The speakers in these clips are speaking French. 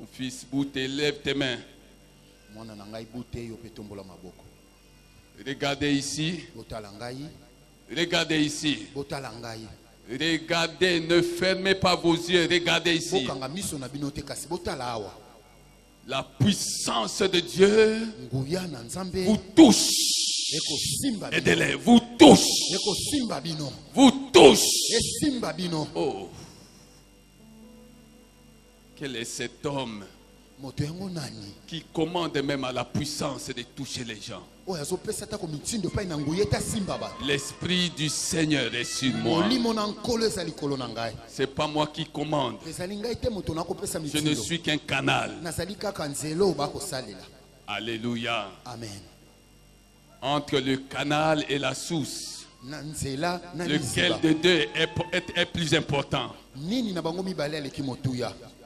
Mon fils Bouté, lève tes mains. Regardez ici. Regardez ici. Regardez, ne fermez pas vos yeux. Regardez ici. La puissance de Dieu vous touche. Aidez-les, vous touche. Vous touche. Oh. Quel est cet homme qui commande même à la puissance de toucher les gens? L'esprit du Seigneur est sur moi. C'est pas moi qui commande. Je ne suis qu'un canal. Alléluia. Amen. Entre le canal et la source, lequel de deux est plus important?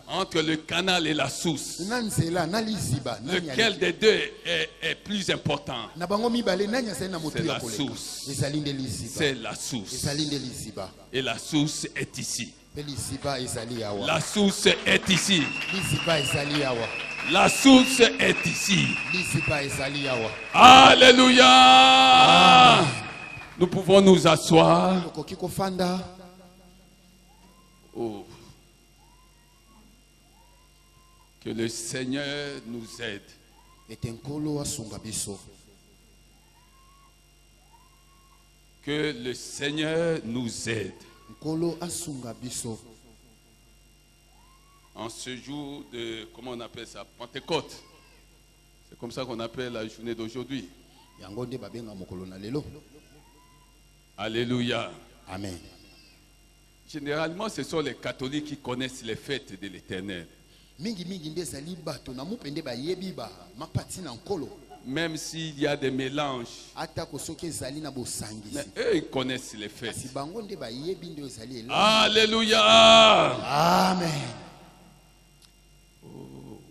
Entre le canal et la source, lequel des deux est plus important? C'est la source. C'est la source. Et la source est ici. La source est ici. La source est ici. Alléluia. Nous pouvons nous asseoir. Oh. Que le Seigneur nous aide. Que le Seigneur nous aide. En ce jour de, comment on appelle ça, Pentecôte. C'est comme ça qu'on appelle la journée d'aujourd'hui. Alléluia. Amen. Généralement, ce sont les catholiques qui connaissent les fêtes de l'Éternel. Même s'il y a des mélanges, mais eux ils connaissent les fêtes. Alléluia. Amen. Oh.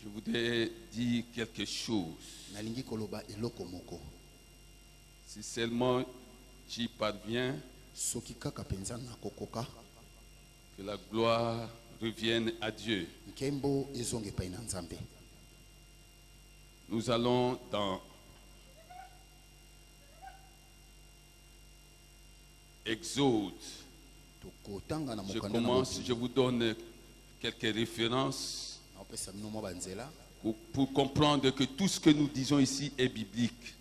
Je voudrais dire quelque chose. Si seulement j'y parviens, que la gloire revienne à Dieu. Nous allons dans Exode. Je commence, je vous donne quelques références pour comprendre que tout ce que nous disons ici est biblique.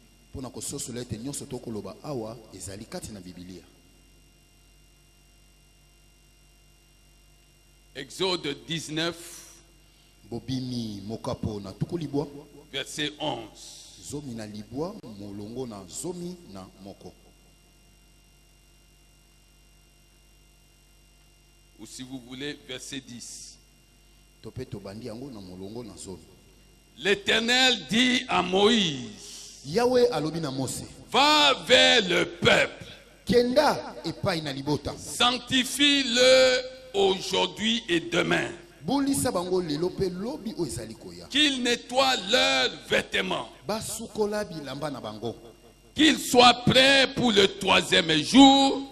Exode 19, verset 11. Ou si vous voulez, verset 10. L'Éternel dit à Moïse, va vers le peuple, sanctifie-le aujourd'hui et demain, qu'ils nettoient leurs vêtements, qu'ils soient prêts pour le troisième jour,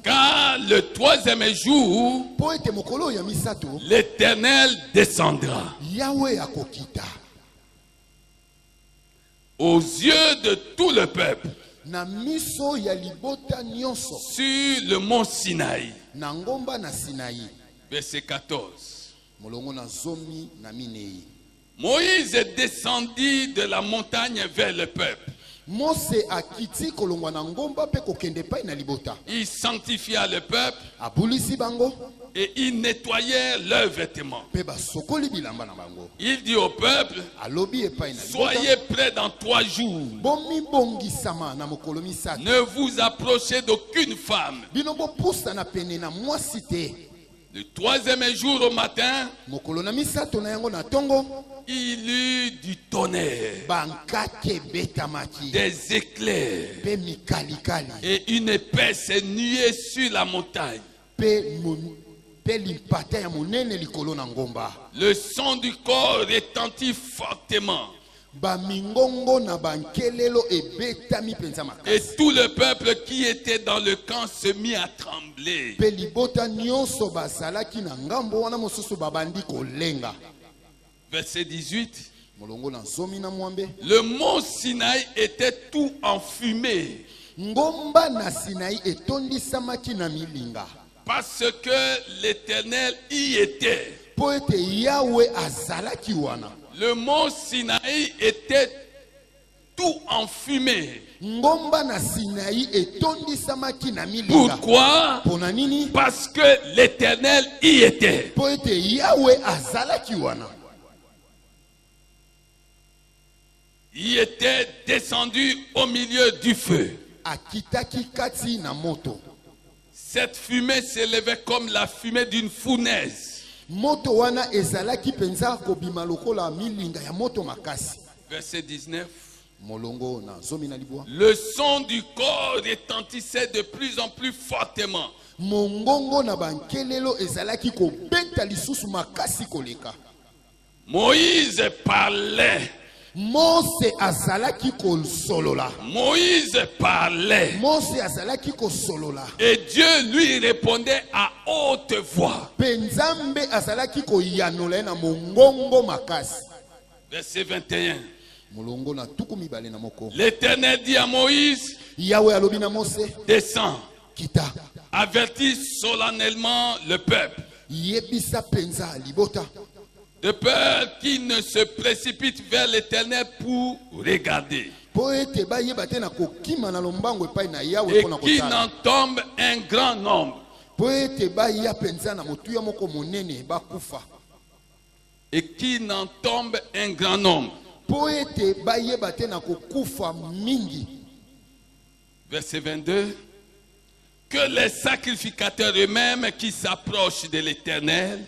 car le troisième jour, l'Éternel descendra aux yeux de tout le peuple sur le mont Sinaï. Verset 14. Moïse descendit de la montagne vers le peuple. Il sanctifia le peuple et il nettoyait leurs vêtements. Il dit au peuple, soyez prêts dans 3 jours. Ne vous approchez d'aucune femme. Le troisième jour au matin, il eut du tonnerre, des éclairs et une épaisse nuée sur la montagne. Le son du corps retentit fortement. Et tout le peuple qui était dans le camp se mit à trembler. Verset 18. Le mont Sinaï était tout enfumé. Parce que l'Éternel y était. Le mont Sinaï était tout enfumé. Pourquoi? Parce que l'Éternel y était. Il était descendu au milieu du feu. Cette fumée s'élevait comme la fumée d'une fournaise. Verset 19. Le son du corps retentissait de plus en plus fortement. Moïse parlait. Moïse parlait. Et Dieu lui répondait à haute voix. Verset 21. L'Éternel dit à Moïse, descends, avertis solennellement le peuple, de peur qu'il ne se précipite vers l'Éternel pour regarder, et qu'il n'en tombe un grand nombre. Et qu'il n'en tombe un grand nombre. Verset 22. Que les sacrificateurs eux-mêmes qui s'approchent de l'Éternel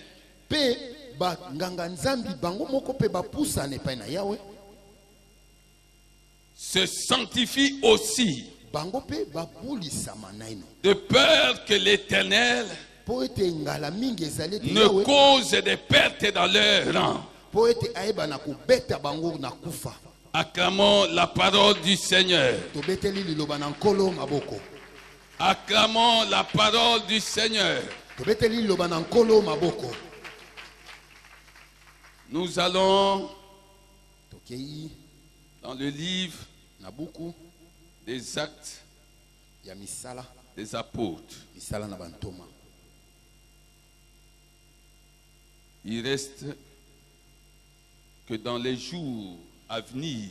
se sanctifient aussi, de peur que l'Éternel ne cause des pertes dans leur rang. Acclamons la parole du Seigneur. Acclamons la parole du Seigneur. Nous allons dans le livre des Actes des Apôtres. Il reste que dans les jours à venir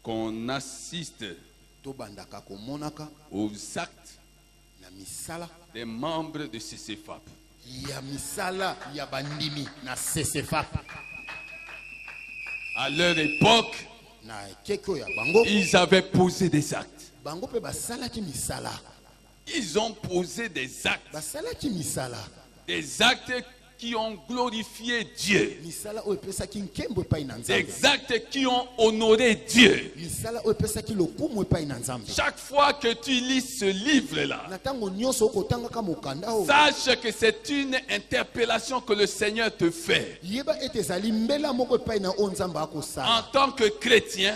qu'on assiste aux actes des membres de CCFAP. À leur époque, ils avaient posé des actes. Ils ont posé des actes. Des actes qui ont glorifié Dieu. Des actes qui ont honoré Dieu. Chaque fois que tu lis ce livre-là, sache que c'est une interpellation que le Seigneur te fait. En tant que chrétien,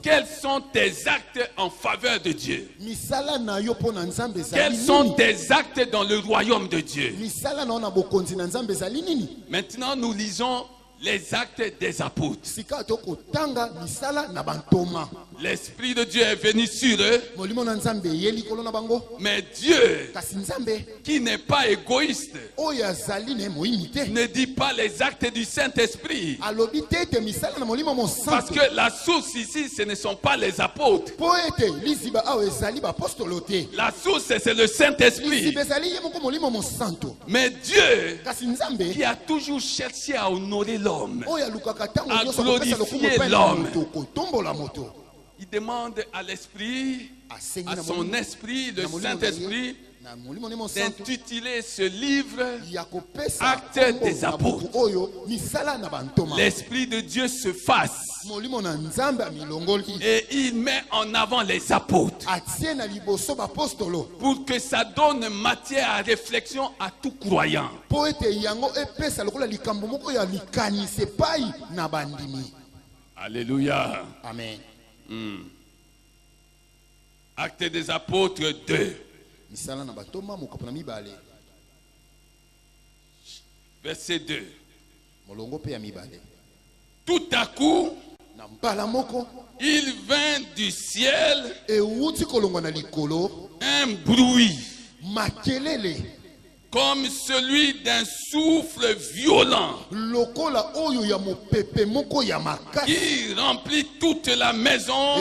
quels sont tes actes en faveur de Dieu? Quels sont tes actes dans le royaume de Dieu? Maintenant, nous lisons les actes des apôtres. L'Esprit de Dieu est venu sur eux. Mais Dieu, qui n'est pas égoïste, ne dit pas les actes du Saint-Esprit. Parce que la source ici, ce ne sont pas les apôtres. La source, c'est le Saint-Esprit. Mais Dieu, qui a toujours cherché à honorer l'homme, à glorifier l'homme, il demande à l'esprit, à son esprit, le Saint-Esprit, d'intituler ce livre Actes des Apôtres. L'Esprit de Dieu se fasse et il met en avant les apôtres pour que ça donne matière à réflexion à tout croyant. Alléluia. Amen. Actes des Apôtres 2. Verset 2. Tout à coup, il vint du ciel un bruit comme celui d'un souffle violent qui remplit toute la maison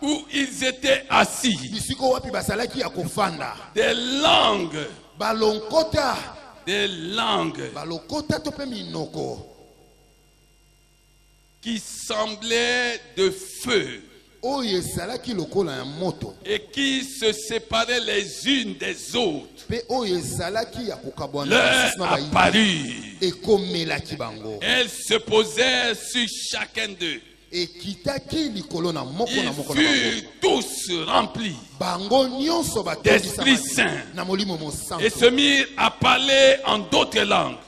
où ils étaient assis. Des langues qui semblaient de feu et qui se séparaient les unes des autres leur apparut. Elles se posèrent sur chacun d'eux. Ils furent tous remplis d'Esprit Saint et se mirent à parler en d'autres langues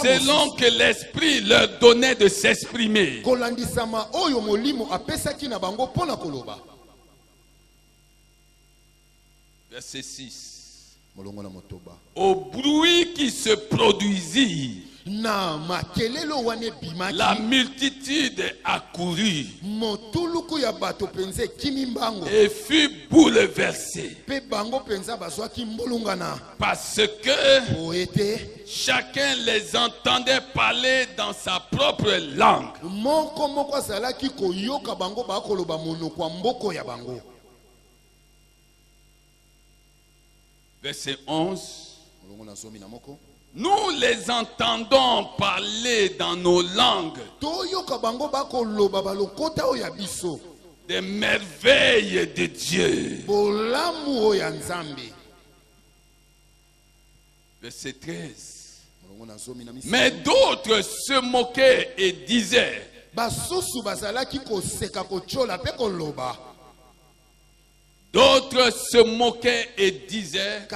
selon que l'Esprit leur donnait de s'exprimer. Verset 6. Au bruit qui se produisit, la multitude accourut et fut bouleversée parce que chacun les entendait parler dans sa propre langue. Verset 11. Nous les entendons parler dans nos langues des merveilles de Dieu. Verset 13. Mais d'autres se moquaient et disaient, d'autres se moquaient et disaient,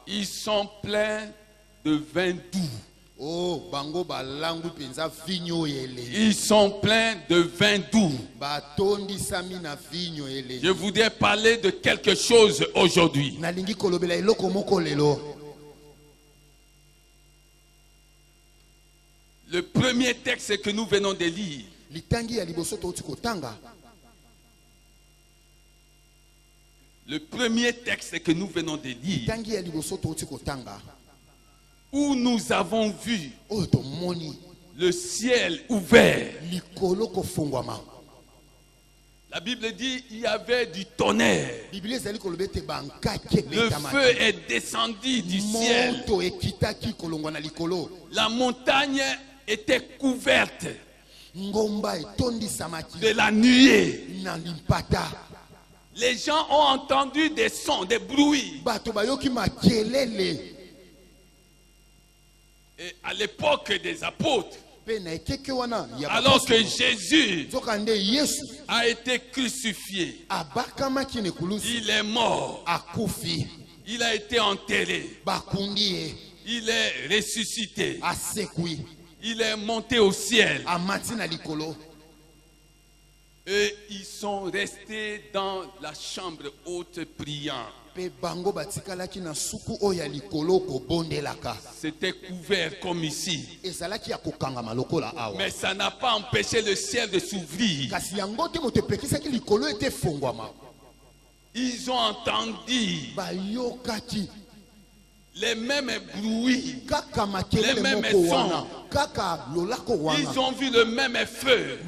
ils sont pleins de vin doux. Ils sont pleins de vin doux. Je voudrais parler de quelque chose aujourd'hui. Le premier texte que nous venons de lire, le premier texte que nous venons de lire, où nous avons vu le ciel ouvert. La Bible dit il y avait du tonnerre. Le feu est descendu du ciel. La montagne était couverte de la nuée. Les gens ont entendu des sons, des bruits. Et à l'époque des apôtres, alors que Jésus a été crucifié, il est mort, il a été enterré, il est ressuscité, il est monté au ciel. Et ils sont restés dans la chambre haute priant. C'était couvert comme ici. Mais ça n'a pas empêché le ciel de s'ouvrir. Ils ont entendu les mêmes bruits, les mêmes sons. Ils ont vu le même feu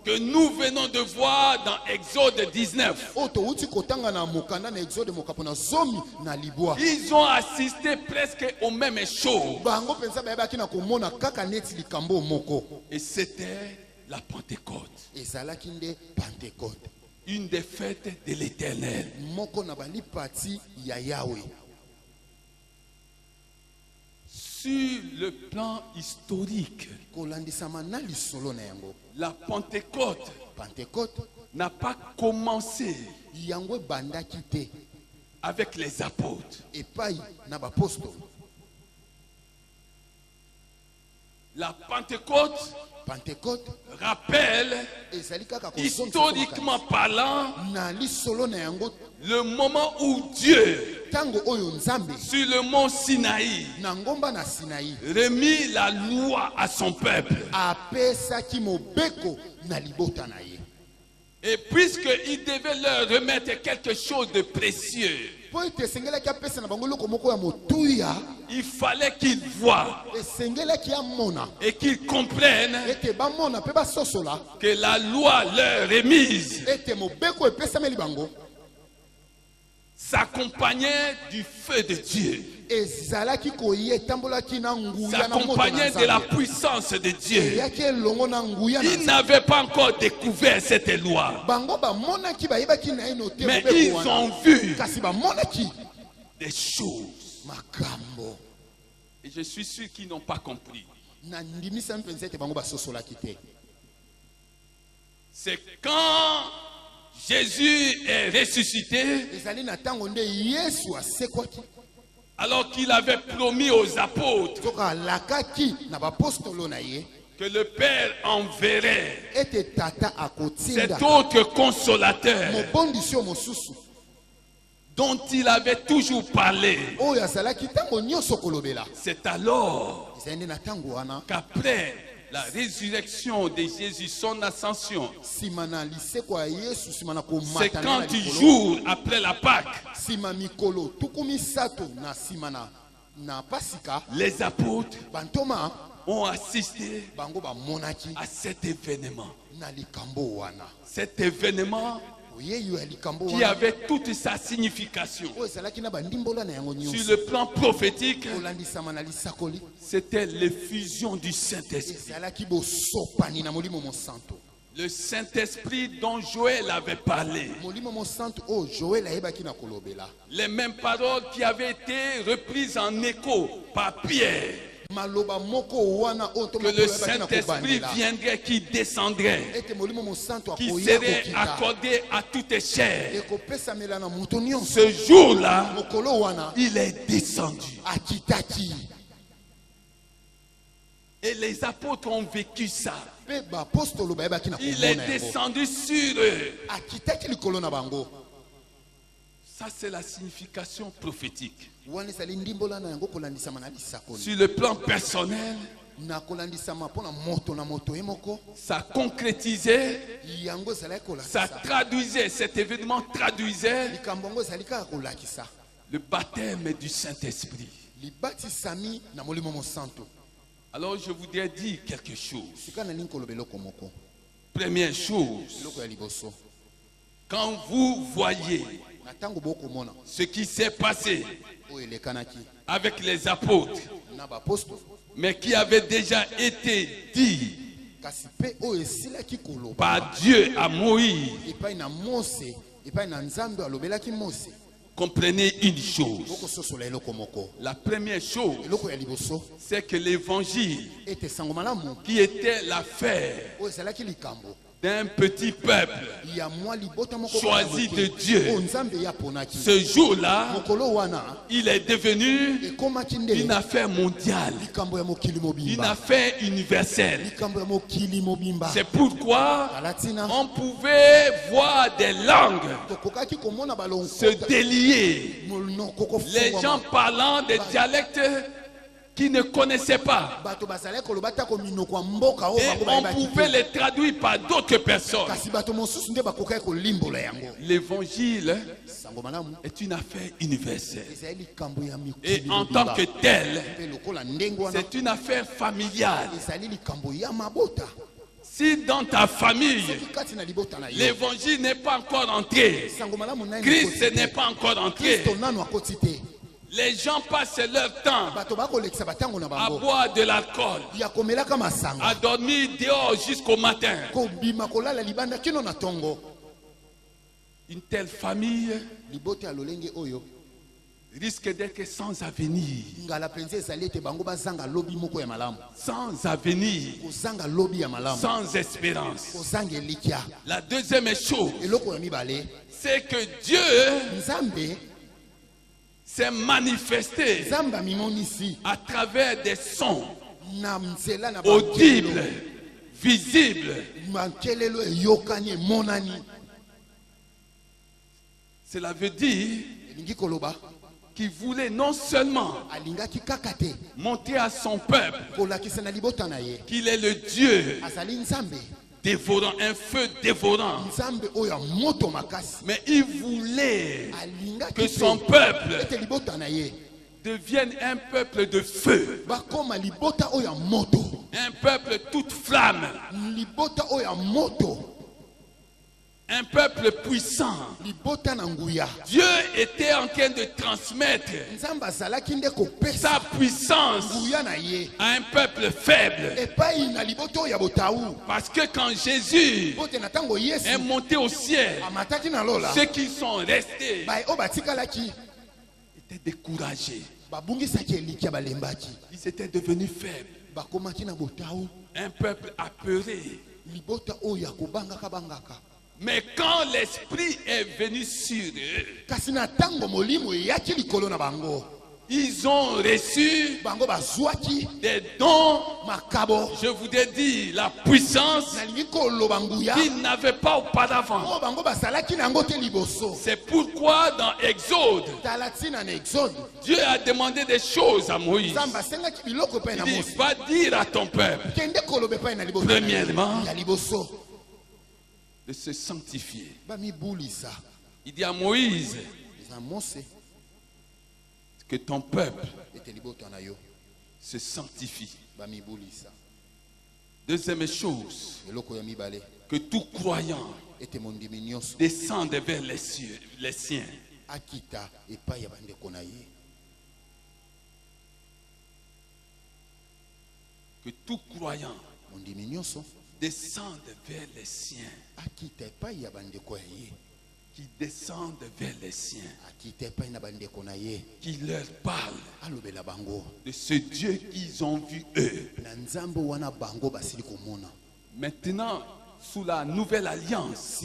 que nous venons de voir dans Exode 19. Ils ont assisté presque aux mêmes choses. Et c'était la Pentecôte. Une des fêtes de l'Éternel. Sur le plan historique, la Pentecôte n'a pas commencé avec les apôtres. La Pentecôte rappelle, historiquement parlant, le moment où Dieu, sur le mont Sinaï, remit la loi à son peuple. Et puisqu'il devait leur remettre quelque chose de précieux, il fallait qu'ils voient et qu'ils comprennent que la loi leur remise s'accompagnait du feu de Dieu, s'accompagnait de la puissance de Dieu. Ils n'avaient pas encore découvert cette loi, mais ils ont vu des choses. Et je suis sûr qu'ils n'ont pas compris. C'est quand Jésus est ressuscité, alors qu'il avait promis aux apôtres que le Père enverrait cet autre consolateur dont il avait toujours parlé. C'est alors qu'après la résurrection de Jésus, son ascension, 50 jours après la Pâque, les apôtres ont assisté à cet événement. Cet événement qui avait toute sa signification. Sur le plan prophétique, c'était l'effusion du Saint-Esprit. Le Saint-Esprit dont Joël avait parlé. Les mêmes paroles qui avaient été reprises en écho par Pierre. Que le Saint-Esprit viendrait, qui descendrait, qui serait accordé à toute chair. Ce jour-là, il est descendu. Et les apôtres ont vécu ça. Il est descendu sur eux. Ça, c'est la signification prophétique. Sur le plan personnel, ça concrétisait, ça traduisait, cet événement traduisait le baptême du Saint-Esprit. Alors je voudrais dire quelque chose. Première chose, quand vous voyez ce qui s'est passé avec les apôtres, mais qui avait déjà été dit par Dieu à Moïse, comprenez une chose. La première chose, c'est que l'évangile, qui était l'affaire d'un petit peuple choisi de Dieu, ce jour-là, il est devenu une affaire mondiale, une affaire universelle. C'est pourquoi on pouvait voir des langues se délier, les gens parlant des dialectes qui ne connaissaient pas. Et on pouvait les traduire par d'autres personnes. L'évangile est une affaire universelle. Et en tant que tel, c'est une affaire familiale. Si dans ta famille, l'évangile n'est pas encore entré, Christ n'est pas encore entré, les gens passent leur temps à boire de l'alcool, à dormir dehors jusqu'au matin. Une telle famille risque d'être sans avenir. Sans avenir. Sans espérance. La deuxième chose, c'est que Dieu s'est manifesté à travers des sons audibles, visibles. Cela veut dire qu'il voulait non seulement montrer à son peuple qu'il est le Dieu dévorant, un feu dévorant, mais il voulait que son peuple devienne un peuple de feu, un peuple toute flamme, un peuple puissant. Dieu était en train de transmettre sa puissance à un peuple faible. Parce que quand Jésus est monté au ciel, ceux qui sont restés étaient découragés. Ils étaient devenus faibles. Un peuple apeuré. Mais quand l'Esprit est venu sur eux, ils ont reçu des dons, je voudrais dire la puissance qu'ils n'avaient pas auparavant. C'est pourquoi dans Exode, Dieu a demandé des choses à Moïse. Il dit, va dire à ton peuple, premièrement, de se sanctifier. Il dit à Moïse que ton peuple se sanctifie. Deuxième chose, que tout croyant descende vers les siens. Que tout croyant descende vers les siens. Qui descendent vers les siens. Qui leur parlent de ce Dieu qu'ils ont vu eux. Maintenant, sous la nouvelle alliance,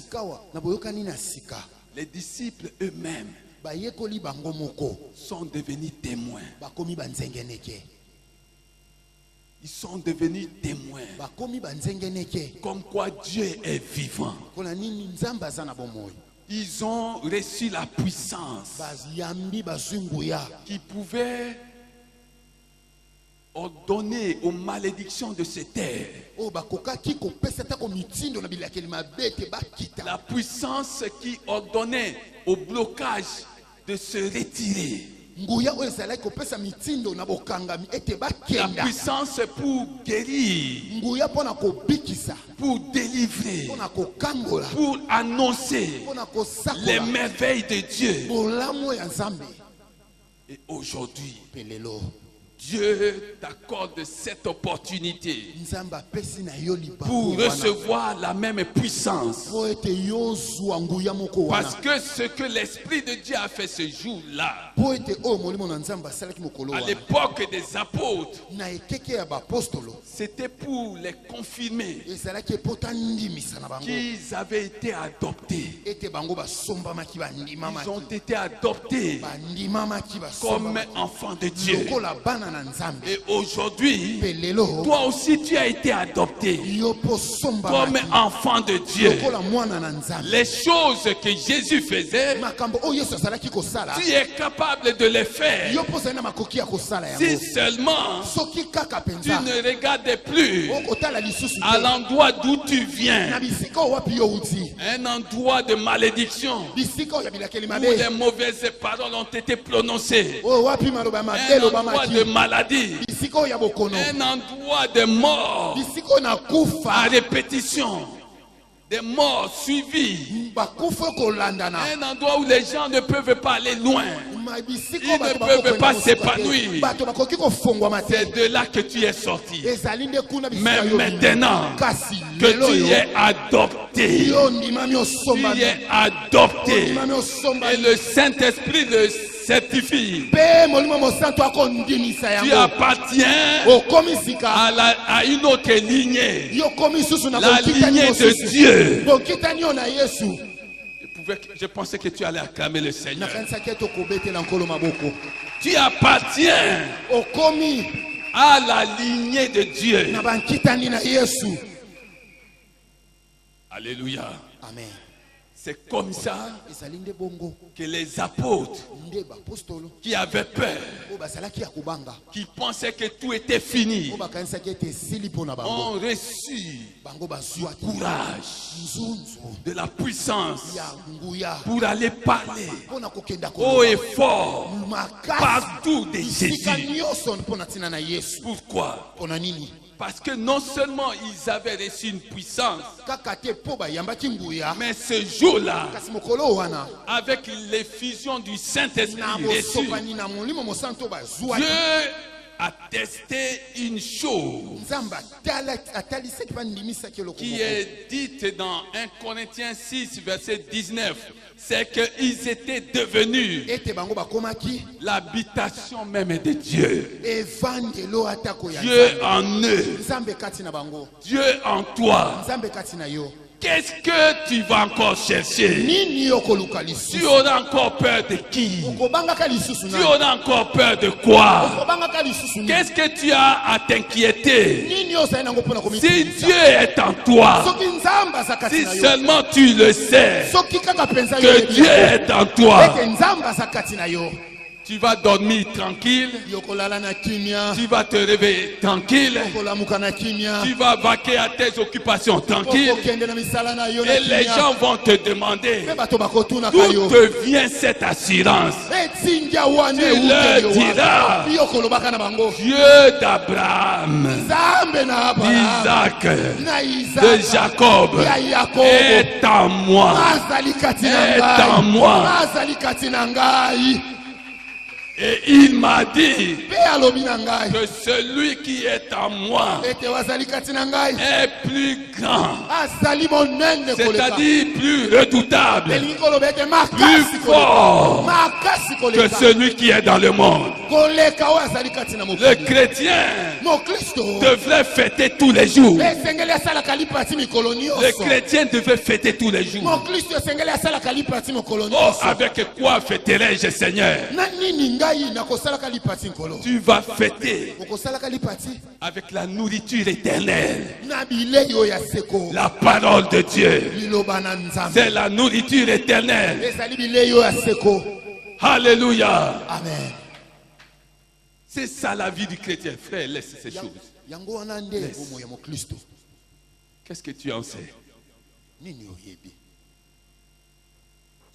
les disciples eux-mêmes sont devenus témoins. Ils sont devenus témoins. Comme quoi Dieu est vivant. Ils ont reçu la puissance qui pouvait ordonner aux malédictions de cette terre. La puissance qui ordonnait au blocage de se retirer. La puissance pour guérir, pour délivrer, pour annoncer les merveilles de Dieu. Et aujourd'hui, Dieu t'accorde cette opportunité pour recevoir la même puissance. Parce que ce que l'Esprit de Dieu a fait ce jour-là, à l'époque des apôtres, c'était pour les confirmer qu'ils avaient été adoptés. Ils ont été adoptés comme enfants de Dieu. Et aujourd'hui, toi aussi tu as été adopté comme enfant de Dieu. Les choses que Jésus faisait, tu es capable de les faire. Si seulement tu ne regardais plus à l'endroit d'où tu viens, un endroit de malédiction où les mauvaises paroles ont été prononcées, un endroit de maladie, un endroit de mort. morts à répétition. Des morts suivis. Un endroit où les gens ne peuvent pas aller loin. Ils ne peuvent pas s'épanouir. C'est de là que tu es sorti. Mais maintenant que tu es adopté, et le Saint-Esprit le certifie, tu appartiens à une autre lignée, la lignée de Dieu. Je pensais que tu allais acclamer le Seigneur. Tu appartiens à la lignée de Dieu. Alléluia. Amen. C'est comme ça que les apôtres qui avaient peur, qui pensaient que tout était fini, ont reçu du courage, de la puissance pour aller parler haut et fort partout de Jésus. Pourquoi? Parce que non seulement ils avaient reçu une puissance, mais ce jour-là, avec l'effusion du Saint-Esprit reçu, Dieu a testé une chose qui est dite dans 1 Corinthiens 6, verset 19. C'est qu'ils étaient devenus l'habitation même de Dieu. Dieu en eux, Dieu en toi. Qu'est-ce que tu vas encore chercher? Tu auras encore peur de qui? Tu auras encore peur de quoi? Qu'est-ce que tu as à t'inquiéter? Si Dieu est en toi, si seulement tu le sais que Dieu est en toi, tu vas dormir tranquille. Tu vas te réveiller tranquille. Tu vas vaquer à tes occupations tranquille. Et les gens vont te demander d'où te vient cette assurance. Tu leur diras: Dieu d'Abraham, d'Isaac, de Jacob est en moi. Est en moi. Et il m'a dit que celui qui est en moi est plus grand, c'est-à-dire plus redoutable, plus fort que celui qui est dans le monde. Le chrétien devrait fêter tous les jours. Le chrétien devait fêter tous les jours. Oh, avec quoi fêterai-je, Seigneur? Tu vas fêter avec la nourriture éternelle. La parole de Dieu, c'est la nourriture éternelle. Alléluia. Amen. C'est ça la vie du chrétien. Frère, laisse ces choses. Laisse. Qu'est-ce que tu en sais?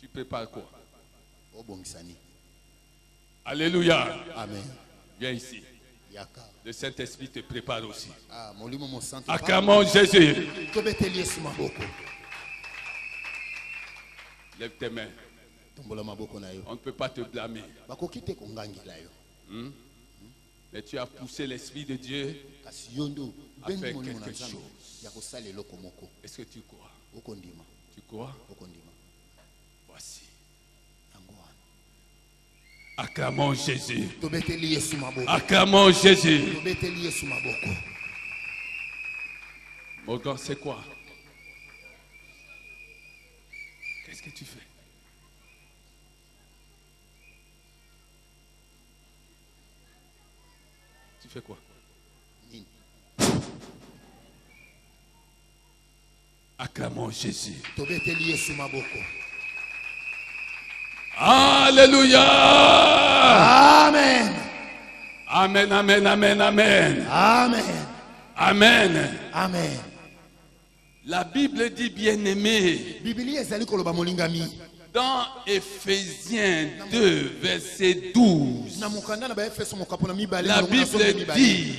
Tu prépares quoi? Alléluia. Amen. Viens ici. Le Saint-Esprit te prépare aussi. Acclamons Jésus. Lève tes mains. On ne peut pas te blâmer. Mais tu as poussé l'Esprit de Dieu à faire quelque chose. Est-ce que tu crois? Tu crois? Voici. Acclamons Jésus. Acclamons Jésus. Mon gars, c'est quoi? Qu'est-ce que tu fais? Tu fais quoi? Acclamons Jésus. Alléluia. Amen. Amen, amen, amen, amen. Amen. Amen. Amen. La Bible dit, bien-aimé, dans Éphésiens 2, verset 12, la Bible dit